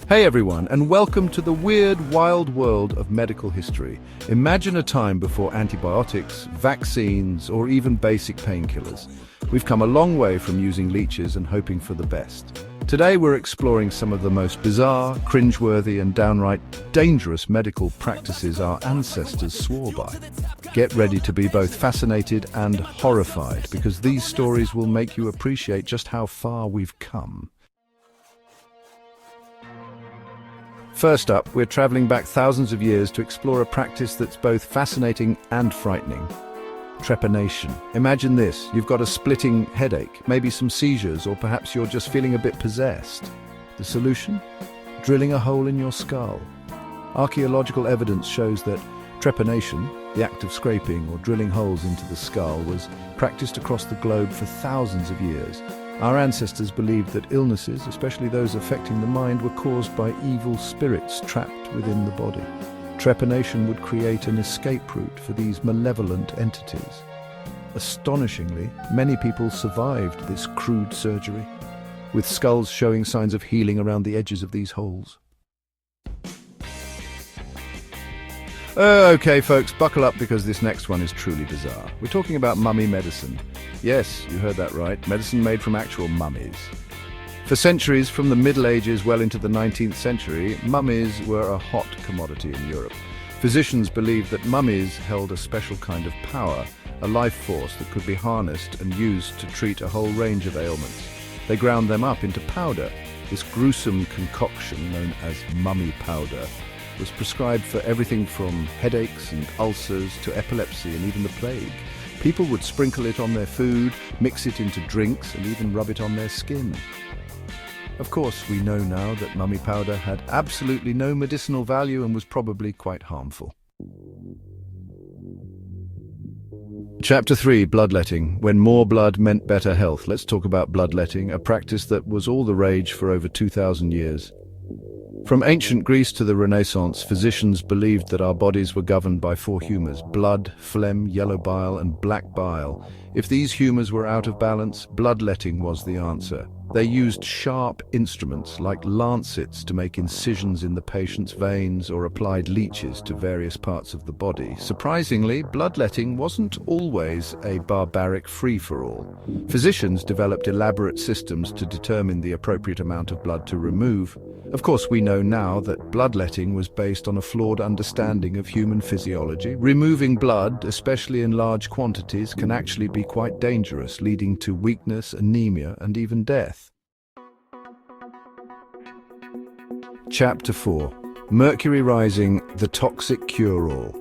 Hey everyone, and welcome to the weird, wild world of medical history. Imagine a time before antibiotics, vaccines, or even basic painkillers. We've come a long way from using leeches and hoping for the best. Today we're exploring some of the most bizarre, cringeworthy, and downright dangerous medical practices our ancestors swore by. Get ready to be both fascinated and horrified, because these stories will make you appreciate just how far we've come. First up, we're traveling back thousands of years to explore a practice that's both fascinating and frightening. Trepanation. Imagine this, you've got a splitting headache, maybe some seizures, or perhaps you're just feeling a bit possessed. The solution? Drilling a hole in your skull. Archaeological evidence shows that trepanation, the act of scraping or drilling holes into the skull, was practiced across the globe for thousands of years. Our ancestors believed that illnesses, especially those affecting the mind, were caused by evil spirits trapped within the body. Trepanation would create an escape route for these malevolent entities. Astonishingly, many people survived this crude surgery, with skulls showing signs of healing around the edges of these holes. Okay folks, buckle up because this next one is truly bizarre. We're talking about mummy medicine. Yes, you heard that right, medicine made from actual mummies. For centuries, from the Middle Ages well into the 19th century, mummies were a hot commodity in Europe. Physicians believed that mummies held a special kind of power, a life force that could be harnessed and used to treat a whole range of ailments. They ground them up into powder. This gruesome concoction, known as mummy powder, was prescribed for everything from headaches and ulcers to epilepsy and even the plague. People would sprinkle it on their food, mix it into drinks, and even rub it on their skin. Of course, we know now that mummy powder had absolutely no medicinal value and was probably quite harmful. Chapter 3, Bloodletting. When more blood meant better health. Let's talk about bloodletting, a practice that was all the rage for over 2,000 years. From ancient Greece to the Renaissance, physicians believed that our bodies were governed by four humours: blood, phlegm, yellow bile, and black bile. If these humours were out of balance, bloodletting was the answer. They used sharp instruments like lancets to make incisions in the patient's veins or applied leeches to various parts of the body. Surprisingly, bloodletting wasn't always a barbaric free-for-all. Physicians developed elaborate systems to determine the appropriate amount of blood to remove. Of course, we know now that bloodletting was based on a flawed understanding of human physiology. Removing blood, especially in large quantities, can actually be quite dangerous, leading to weakness, anemia, and even death. Chapter 4. Mercury Rising, the Toxic Cure-All.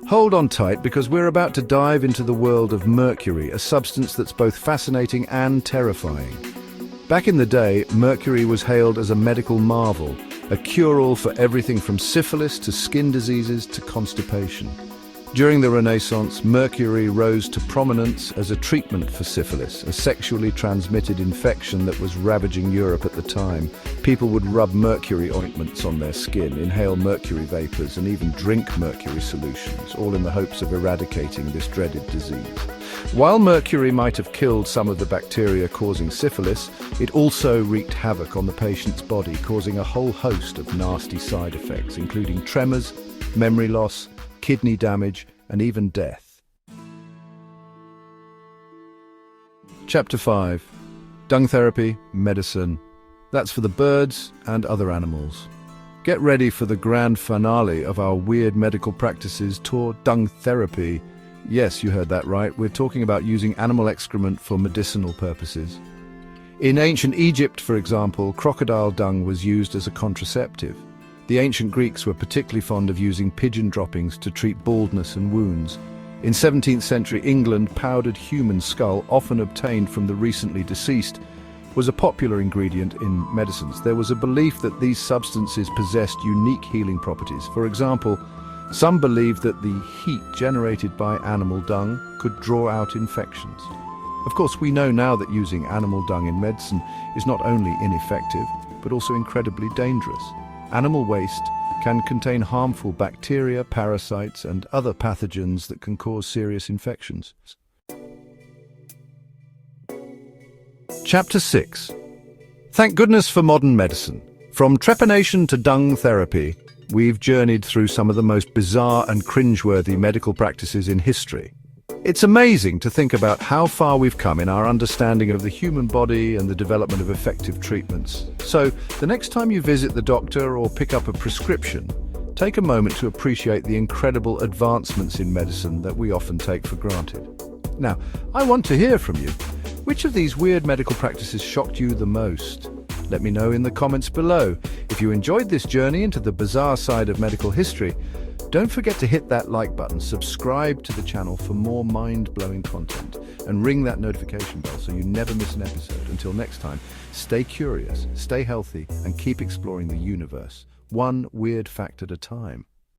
Hold on tight because we're about to dive into the world of mercury, a substance that's both fascinating and terrifying. Back in the day, mercury was hailed as a medical marvel, a cure-all for everything from syphilis to skin diseases to constipation. During the Renaissance, mercury rose to prominence as a treatment for syphilis, a sexually transmitted infection that was ravaging Europe at the time. People would rub mercury ointments on their skin, inhale mercury vapors, and even drink mercury solutions, all in the hopes of eradicating this dreaded disease. While mercury might have killed some of the bacteria causing syphilis, it also wreaked havoc on the patient's body, causing a whole host of nasty side effects, including tremors, memory loss, kidney damage, and even death. Chapter 5. Dung therapy, medicine. That's for the birds and other animals. Get ready for the grand finale of our weird medical practices tour, dung therapy. Yes, you heard that right. We're talking about using animal excrement for medicinal purposes. In ancient Egypt, for example, crocodile dung was used as a contraceptive. The ancient Greeks were particularly fond of using pigeon droppings to treat baldness and wounds. In 17th century England, powdered human skull, often obtained from the recently deceased, was a popular ingredient in medicines. There was a belief that these substances possessed unique healing properties. For example, some believed that the heat generated by animal dung could draw out infections. Of course, we know now that using animal dung in medicine is not only ineffective, but also incredibly dangerous. Animal waste can contain harmful bacteria, parasites, and other pathogens that can cause serious infections. Chapter 6. Thank goodness for modern medicine. From trepanation to dung therapy, we've journeyed through some of the most bizarre and cringeworthy medical practices in history. It's amazing to think about how far we've come in our understanding of the human body and the development of effective treatments. So, the next time you visit the doctor or pick up a prescription, take a moment to appreciate the incredible advancements in medicine that we often take for granted. Now, I want to hear from you. Which of these weird medical practices shocked you the most? Let me know in the comments below. If you enjoyed this journey into the bizarre side of medical history, don't forget to hit that like button, subscribe to the channel for more mind-blowing content, and ring that notification bell so you never miss an episode. Until next time, stay curious, stay healthy, and keep exploring the universe, one weird fact at a time.